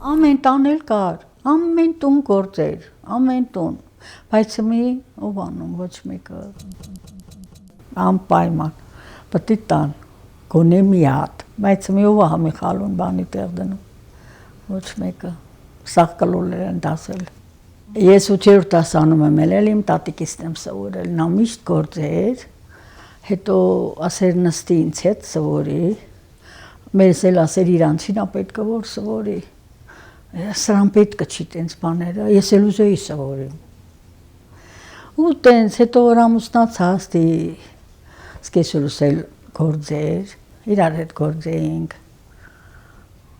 Ամեն տան էլ կար, ամեն տուն գործեր, ամեն տուն, բայց մի ով անում ոչ մեկը անպայման պետք է տան գոնե մի հատ, բայց մի ով է մի խալուն բանի տեղ դնում ոչ մեկը սաղ կլոլեր են դասել ես 8-րդ դասանում եմ էլ իմ տատիկից եմ սովորել նա միշտ գործեր հետո ասեր նստի ինձ հետ սովորի մեզ էլ ասեր իրանցին է պետք է որ սովորի սրան պետք է չի տենց բաները ես էլ ուզեի սովորեմ ու տենց հետո որ ամուսնացա սկսեցի էլ գործեր իրար հետ գործեինք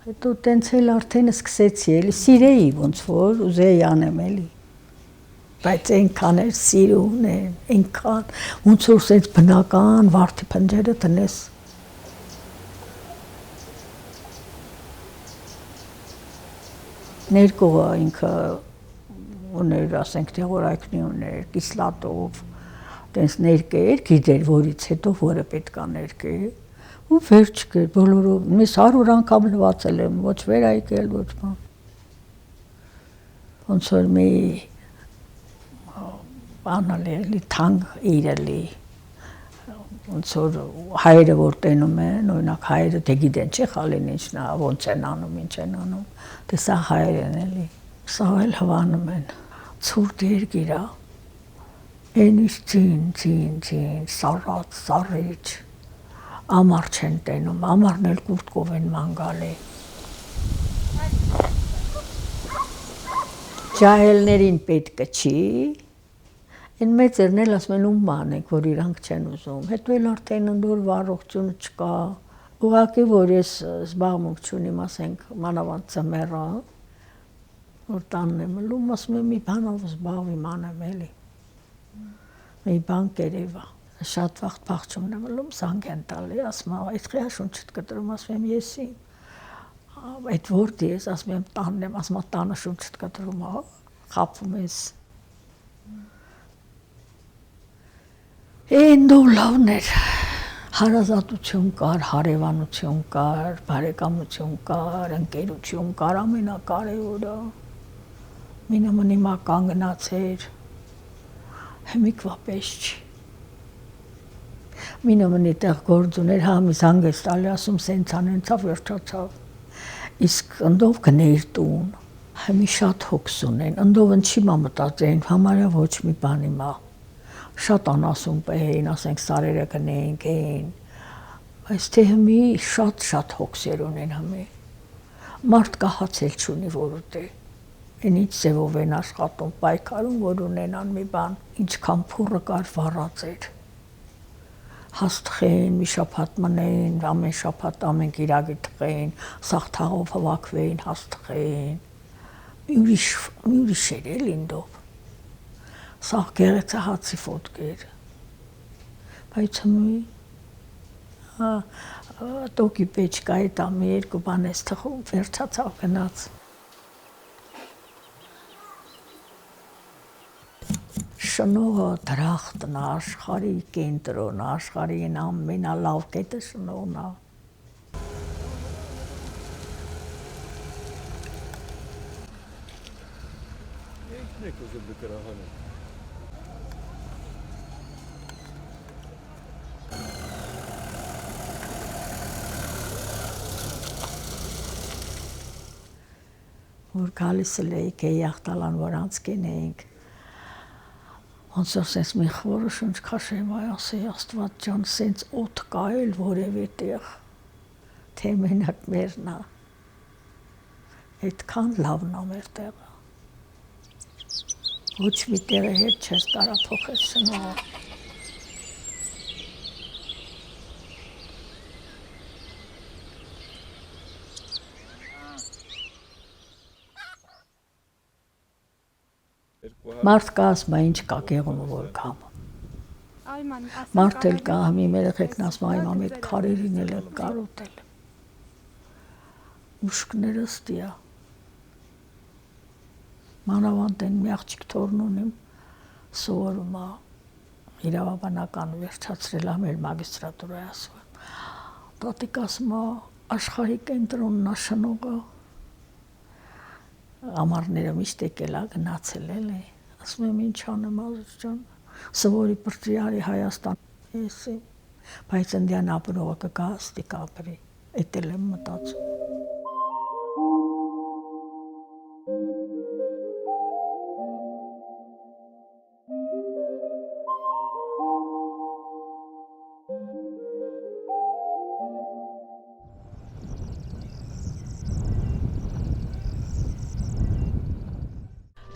հետո տենց էլ արդեն սկսեցի էլի սիրեի ոնց որ ուզեի անեմ էլի բայց այնքան էր սիրուն այնքան ոնց որ սենց բնական վարդի փնջերը տնես ներկողը ինքը ուներ ասենք թե որայքնի ուներ կիսլատով տենց ներկեր գիտեր որից հետո որը պետք է ներկեր ու վերջ կեր բոլորով ես 100 անգամ լվացել եմ ոչ վերայկել ոչ բան ոնց որ մի բանալի թանկ իրելի ոնց որ հայերը որ տենում են օրինակ հայերը դե գիտեն չէ խալին ինչն է ոնց են անում ինչ են անում դե սա հայեր են էլի սա էլ հվանում են ցուրտ երկիր է այն ինչ ցին սարած սարիչ ամառ չեն տենում, ամառն էլ կուրտկով են մանգալի։ Ջահելներին պետք չի, այն մեծերն էլ ասում են ում մանենք, որ իրանք չեն ուզում, հետո էլ արդեն ընդոր վառողջություն չկա, ուղղակի որ ես զբաղմունք չունիմ, ասենք մանավանդ ծմերը, որ տանն եմ լում, ասում եմ մի բանով զբաղվեմ անեմ էլի, մի բան կերևա Շատ վաղ փախչումն եմ լում զանգ են տալի, ասում եմ, այդ խիա շունչդ կտրում, ասում եմ, եսի, այդ որտի ես, ասում եմ, տանն եմ, ասում եմ, տանը շունչդ կտրում, խապվում ես։ Էնդով լավն էր, հարազատություն կար, հարևանություն կար, բարեկամություն կար, ընկերություն կար, ամենակարևորը, մինը հիմա կանգնած էր, հիմիկվա պես չի։ Մինը մնի տեղ գործ ուներ, համի զանգ ես տալի, ասում սենց անենցավ, վերջացավ, իսկ ընդով գներ տուն, հիմի շատ հոգս ունեն, ընդով ընչի մա մտածեին, համարյա ոչ մի բանի մա, շատ անասում պեին, ասենք սարերը գնեինք էին, այս թե հիմի շատ հոգսեր ունեն հիմի, մարդ կա հացել չունի որ ուտե, են ինչ ձևով են աշխատում, պայքարում, որ ունենան մի բան, ինչքան փուրը կար վառած էր, հաստխեին, մի շապատ մնեին, ամեն շապատ ամեն կիրագի թխեին, սաղ թաղով հվակվեին, հաստխեին, մի ուրիշ էր էլ ինդով, սաղ գեղեցը հացի ֆոտկեր, բայց հմի, տոկի պեչկա էտ ամի երկու բան ես թխում, վերջացավ գնաց, Շնողը դրախտն է, աշխարհի կենտրոնը, աշխարհի ամենալավ կետը շնողն է։ Ինչն եք ուզում դուք գրահանը։ Որ գալիս էիք եղտալան, որ անցկին էինք, ոնց որ սենց մի խորը շունչ քաշեմ, այ ասեի Աստված ջան, սենց օդ կա էլ որևէ տեղ, թե մենակ մերն է, այդքան լավն է մեր տեղը, ոչ մի տեղի հետ չես կարա փոխել շնորհը։ Մարդ կա ասում է ինչ կա գեղում որ կամ Մարդ էլ կա մի երեխեքն ասում այ մամի այդ քարերին էլ եք կարոտել ուշքները ստիա մանավանդ են մի աղջիկ թորն ունիմ սովորում է իրավաբանական վերջացրել է մեր մագիստրատուրայի ասում տատիկ ասում է աշխարհի կենտրոնն է շնողը ամառները միշտ եկել է գնացել էլի, ասում եմ ինչ անեմ Ազիզ ջան, սովորի պրծիարի Հայաստան էսի, բայց ընդյան ապրողը կգա ստիկ ապրի, էդ էլ եմ մտածում։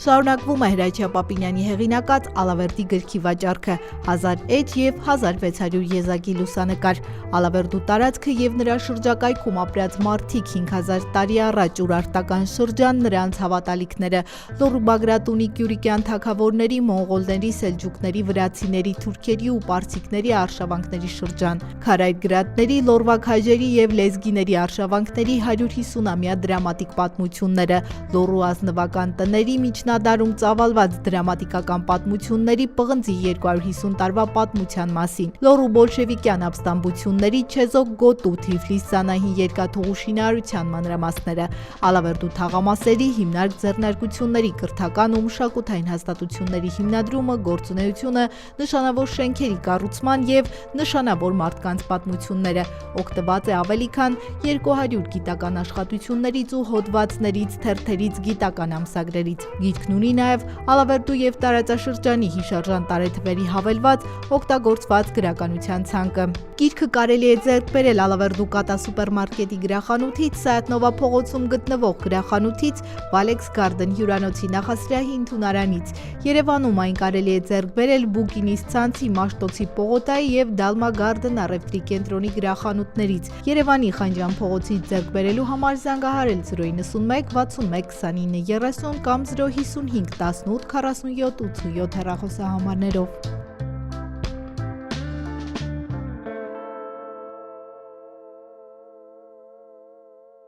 Շարունակվում է Հրաչյա Պապինյանի հեղինակած Ալավերդի գրքի վաճառքը, 1000 էջ և 1600 եզակի լուսանկար, Ալավերդու տարածքը և նրա շրջակայքում ապրած մարդիկ 5000 տարի առաջ ուրարտական շրջան, նրանց հավատալիքները, Լոռու Բագրատունի Կյուրիկյան թագավորների, մոնղոլների, սելջուկների, վրացիների, թուրքերի ու պարսիկների արշավանքների շրջան, քարայր գրատների, լոռվա քաջերի և լեզգիների արշավանքների 150-ամյա դրամատիկ պատմությունները, Լոռու ազնվական տների միջնադարում ծավալված դրամատիկական պատմությունների պղնձի 250 տարվա պատմության մասին, Լոռու բոլշևիկյան ապստամբությունների, Չեզոք գոտու, Թիֆլիս Սանահին երկաթուղու շինարարության մանրամասները, Ալավերդու թաղամասերի հիմնարկ ձեռնարկությունների, կրթական ու մշակութային հաստատությունների հիմնադրումը, գործունեությունը, նշանավոր շենքերի կառուցման և նշանավոր մարդկանց պատմությունները, օգտված է ավելի քան 200 գիտական աշխատություններից ու հոդվածներից, թերթերից, գիտական ամսագրերից։ Գիրքն ունի նաև Ալավերդու և տարածաշրջանի հիշարժան տարեթվերի հավելված օգտագործված գրականության ցանկը։ Գիրքը կարելի է ձեռք բերել Ալավերդու Կատա սուպերմարկետի գրախանութից, Սայաթնովա փողոցում գտնվող գրախանութից, Valex Garden հյուրանոցի նախասրահի ընդունարանից։ Երևանում այն կարելի է ձեռք բերել Բուկինիս ցանցի, Մաշտոցի պողոտայի և Դալմա Garden առևտրի կենտրոնի գրախանութներից։ Երևանի Խանջյան փողոցից ձեռք բերելու համար զանգահարել 091 61 29 30 կամ 055 18 47 87 հեռախոսահամարներով։